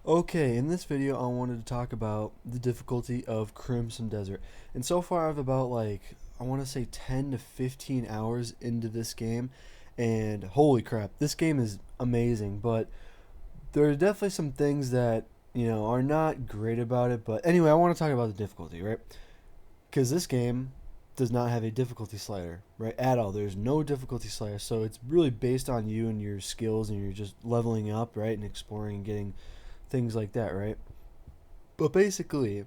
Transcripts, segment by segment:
Okay, in this video I wanted to talk about the difficulty of Crimson Desert. And so far I've about I want to say 10 to 15 hours into this game, and holy crap, this game is amazing, but there are definitely some things that, are not great about it. But anyway, I want to talk about the difficulty, right? Because this game does not have a difficulty slider, right? At all. There's no difficulty slider. So it's really based on you and your skills, and you're just leveling up, right? And exploring and getting things like that, right? But basically,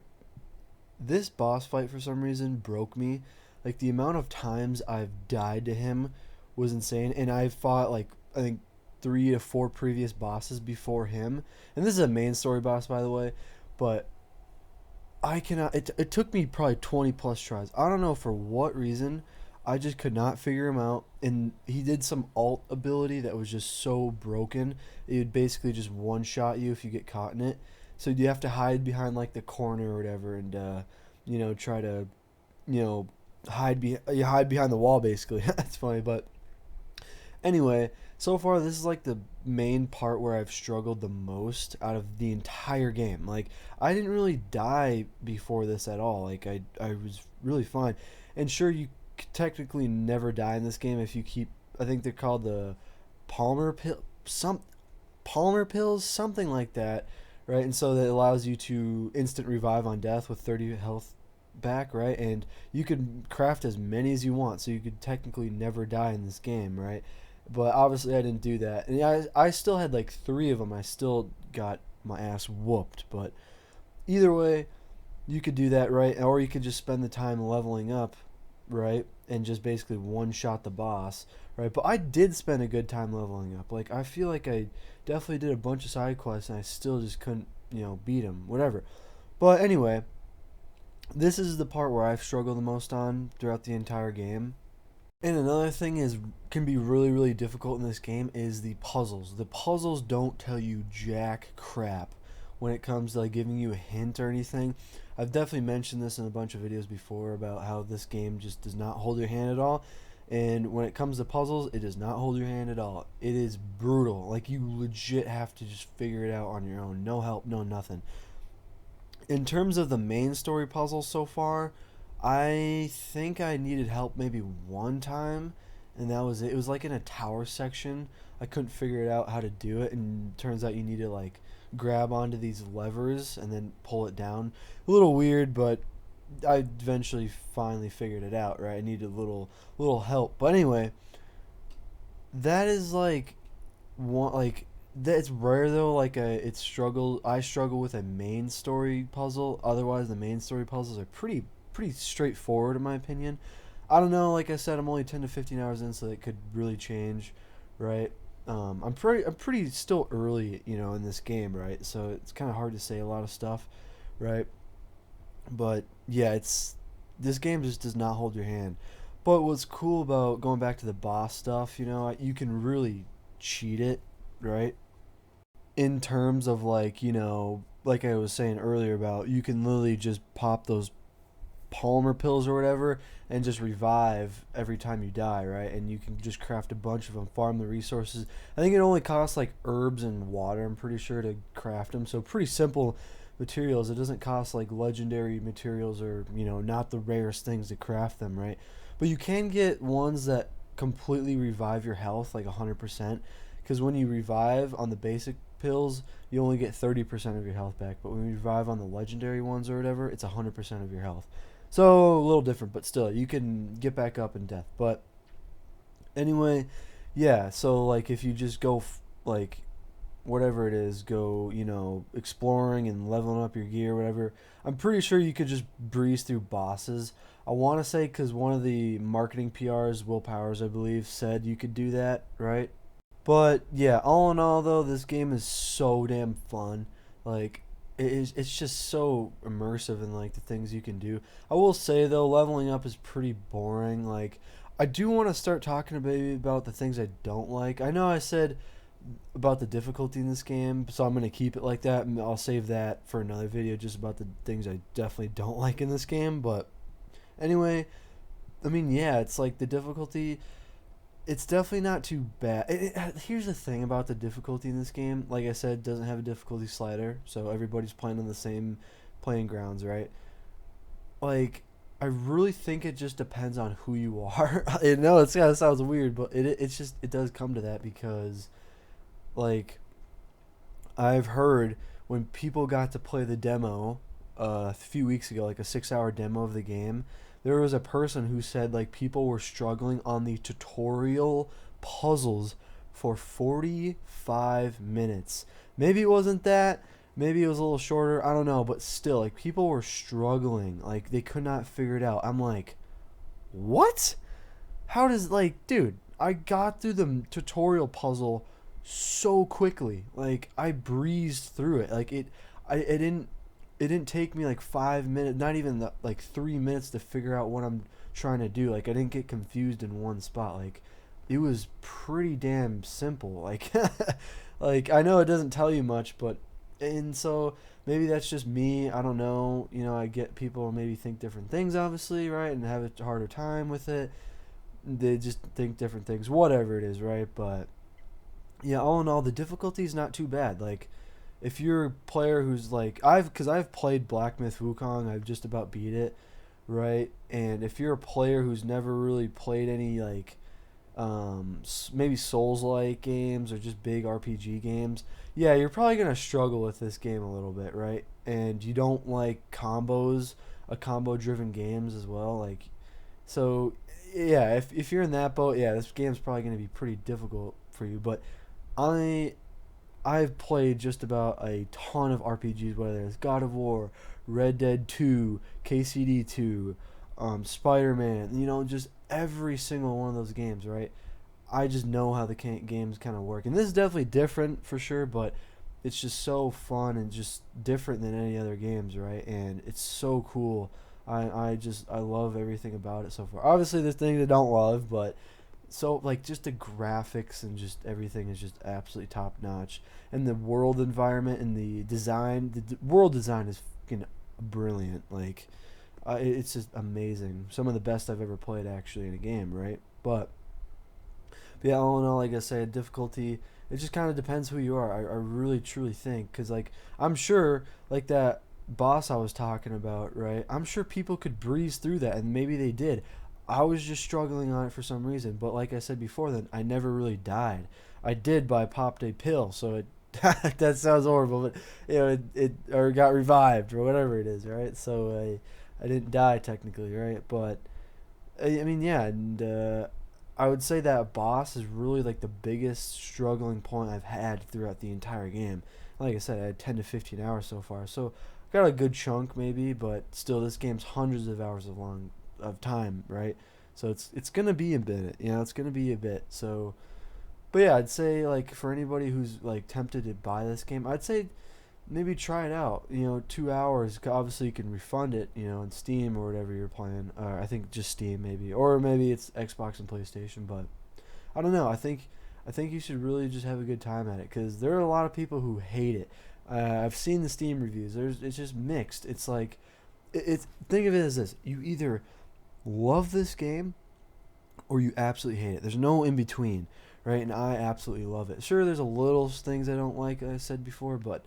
this boss fight for some reason broke me. Like the amount of times I've died to him was insane, and I've fought I think 3 to 4 previous bosses before him. And this is a main story boss, by the way, but I cannot. It took me probably 20 plus tries. I don't know for what reason. I just could not figure him out. And he did some alt ability that was just so broken. It would basically just one shot you if you get caught in it. So you have to hide behind like the corner or whatever, and try to, you know, you hide behind the wall basically. That's funny, but anyway, so far this is like the main part where I've struggled the most out of the entire game. Like I didn't really die before this at all. Like I was really fine. And sure, you technically never die in this game if you keep, I think they're called the Palmer pills, something like that, right? And so that allows you to instant revive on death with 30 health back, right? And you could craft as many as you want, so you could technically never die in this game, right? But obviously I didn't do that, and I still had like 3 of them. I still got my ass whooped, but either way, you could do that, right? Or you could just spend the time leveling up, right? And just basically one shot the boss, right? But I did spend a good time leveling up. Like I feel like I definitely did a bunch of side quests, and I still just couldn't, beat him, whatever. But anyway, this is the part where I've struggled the most on throughout the entire game. And another thing is can be really really difficult in this game is the puzzles. The puzzles don't tell you jack crap when it comes to like giving you a hint or anything. I've definitely mentioned this in a bunch of videos before about how this game just does not hold your hand at all. And when it comes to puzzles, it does not hold your hand at all. It is brutal. Like you legit have to just figure it out on your own. No help, no nothing. In terms of the main story puzzles so far, I think I needed help maybe one time, and that was it. It was like in a tower section. I couldn't figure it out how to do it, and turns out you need to like grab onto these levers and then pull it down. A little weird, but I eventually finally figured it out. Right, I needed a little help. But anyway, that is like one like that's rare though. I struggle with a main story puzzle. Otherwise, the main story puzzles are pretty straightforward in my opinion. I don't know. Like I said, I'm only 10 to 15 hours in, so it could really change, right? I'm pretty still early, in this game, right? So it's kind of hard to say a lot of stuff, right? But yeah, it's this game just does not hold your hand. But what's cool about going back to the boss stuff, you can really cheat it, right? In terms of like I was saying earlier about you can literally just pop those Palmer pills or whatever and just revive every time you die, right? And you can just craft a bunch of them, farm the resources. I think it only costs like herbs and water, I'm pretty sure, to craft them. So pretty simple materials. It doesn't cost like legendary materials or, not the rarest things to craft them, right? But you can get ones that completely revive your health like 100%, because when you revive on the basic pills, you only get 30% of your health back, but when you revive on the legendary ones or whatever, it's 100% of your health. So a little different, but still, you can get back up in death. But anyway, yeah. So like, if you just go like whatever it is, go exploring and leveling up your gear, whatever. I'm pretty sure you could just breeze through bosses. I want to say because one of the marketing PRs, Will Powers, I believe, said you could do that, right? But yeah, all in all though, this game is so damn fun. Like it's just so immersive in like the things you can do. I will say though, leveling up is pretty boring. Like I do want to start talking about the things I don't like. I know I said about the difficulty in this game, so I'm gonna keep it like that, and I'll save that for another video just about the things I definitely don't like in this game. But anyway, I mean, yeah, it's like the difficulty it's definitely not too bad. Here's the thing about the difficulty in this game. Like I said, it doesn't have a difficulty slider, so everybody's playing on the same playing grounds, right? Like, I really think it just depends on who you are. I know it's kind of sounds weird, but it's just it does come to that because like I've heard when people got to play the demo a few weeks ago, like a 6 hour demo of the game, there was a person who said like people were struggling on the tutorial puzzles for 45 minutes. Maybe it wasn't that. Maybe it was a little shorter. I don't know. But still, like people were struggling. Like they could not figure it out. I'm like, what? How does like, dude? I got through the tutorial puzzle so quickly. Like I breezed through it. Like it didn't take me like 5 minutes, not even like 3 minutes to figure out what I'm trying to do. Like I didn't get confused in one spot. Like it was pretty damn simple. Like like I know it doesn't tell you much, but and so maybe that's just me. I don't know. You know, I get people maybe think different things, obviously, right, and have a harder time with it. They just think different things, whatever it is, right? But yeah, all in all, the difficulty is not too bad. Like, if you're a player who's like because I've played Black Myth Wukong, I've just about beat it, right? And if you're a player who's never really played any like maybe Souls-like games or just big RPG games, yeah, you're probably gonna struggle with this game a little bit, right? And you don't like combos, combo-driven games as well, like so. Yeah, if you're in that boat, yeah, this game's probably gonna be pretty difficult for you. But I I've played just about a ton of RPGs, whether it's God of War, Red Dead 2, KCD 2, Spider Man. You know, just every single one of those games, right? I just know how the games kind of work, and this is definitely different for sure, but it's just so fun and just different than any other games, right? And it's so cool. I love everything about it so far. Obviously, there's things I don't love, but so like just the graphics and just everything is just absolutely top notch, and the world environment and the design, world design is fucking brilliant. Like, it's just amazing. Some of the best I've ever played actually in a game, right? But yeah, all in all, like I said, difficulty. It just kind of depends who you are. I really truly think, because like I'm sure like that boss I was talking about, right? I'm sure people could breeze through that, and maybe they did. I was just struggling on it for some reason, but like I said before, then I never really died. I did, but I popped a pill, so it that sounds horrible, but you know it or got revived or whatever it is, right? So I didn't die technically, right? But I mean, yeah, and I would say that boss is really like the biggest struggling point I've had throughout the entire game. Like I said, I had 10 to 15 hours so far, so got a good chunk maybe, but still, this game's hundreds of hours of time, right? So it's gonna be a bit, you know, it's gonna be a bit. So, but yeah, I'd say like for anybody who's like tempted to buy this game, I'd say maybe try it out. You know, 2 hours. Obviously, you can refund it. You know, in Steam or whatever you're playing. I think just Steam maybe, or maybe it's Xbox and PlayStation. But I don't know. I think you should really just have a good time at it, because there are a lot of people who hate it. I've seen the Steam reviews. It's just mixed. It's like it's think of it as this: you either love this game or you absolutely hate it. There's no in between, right? And I absolutely love it. Sure, there's a little things I don't like, I said before, but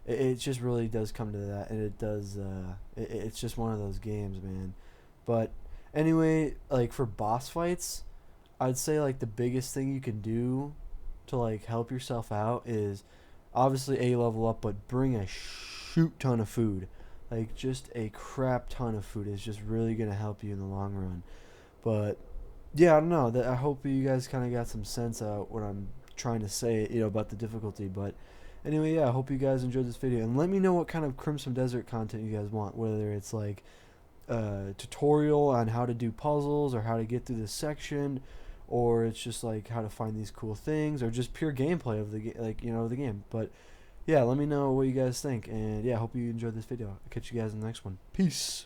it just really does come to that, and it does. It's just one of those games, man. But anyway, like for boss fights, I'd say like the biggest thing you can do to like help yourself out is obviously a level up, but bring a shoot ton of food. Like just a crap ton of food is just really gonna help you in the long run. But yeah, I don't know. That I hope you guys kind of got some sense out what I'm trying to say, you know, about the difficulty. But anyway, yeah, I hope you guys enjoyed this video, and let me know what kind of Crimson Desert content you guys want. Whether it's like a tutorial on how to do puzzles or how to get through this section, or it's just like how to find these cool things, or just pure gameplay of the like you know the game. But yeah, let me know what you guys think, and yeah, I hope you enjoyed this video. I'll catch you guys in the next one. Peace.